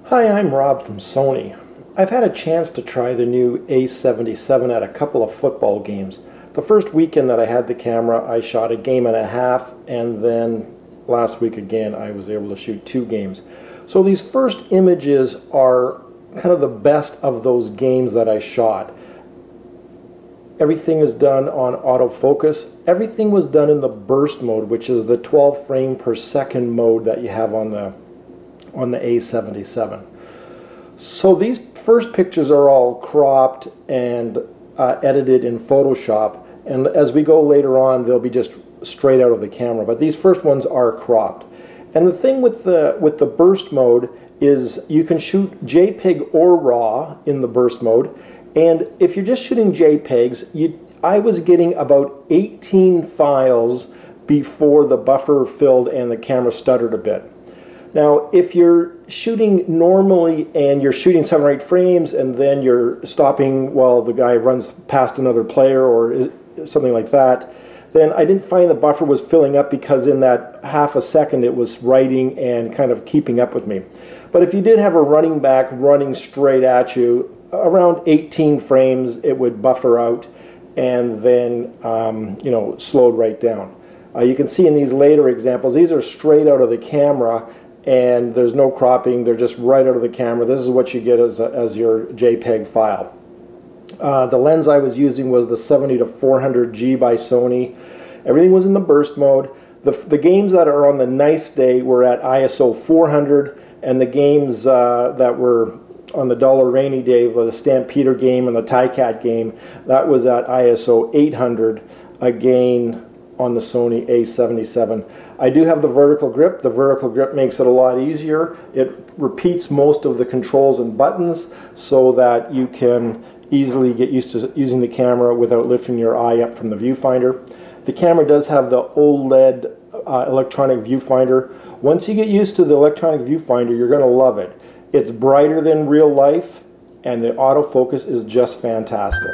Hi, I'm Rob from Sony. I've had a chance to try the new A77 at a couple of football games. The first weekend that I had the camera, I shot a game and a half, and then last week again I was able to shoot 2 games. So these first images are kind of the best of those games that I shot. Everything is done on autofocus. Everything was done in the burst mode, which is the 12 frame per second mode that you have on the A77. So these first pictures are all cropped and edited in Photoshop, and as we go later on they'll be just straight out of the camera, but these first ones are cropped. And the thing with the burst mode is you can shoot JPEG or RAW in the burst mode, and if you're just shooting JPEGs, I was getting about 18 files before the buffer filled and the camera stuttered a bit. Now, if you're shooting normally and you're shooting 7 or 8 frames and then you're stopping while the guy runs past another player or something like that, then I didn't find the buffer was filling up, because in that half a second it was writing and kind of keeping up with me. But if you did have a running back running straight at you, around 18 frames it would buffer out and then slowed right down. You can see in these later examples, these are straight out of the camera, and there's no cropping, they're just right out of the camera. This is what you get as your JPEG file. The lens I was using was the 70-400G by Sony. Everything was in the burst mode. The games that are on the nice day were at ISO 400, and the games that were on the dull or rainy day, the Stampeder game and the Tycat game, that was at ISO 800, again on the Sony A77. I do have the vertical grip. The vertical grip makes it a lot easier. It repeats most of the controls and buttons so that you can easily get used to using the camera without lifting your eye up from the viewfinder. The camera does have the OLED electronic viewfinder. Once you get used to the electronic viewfinder, you're going to love it. It's brighter than real life, and the autofocus is just fantastic.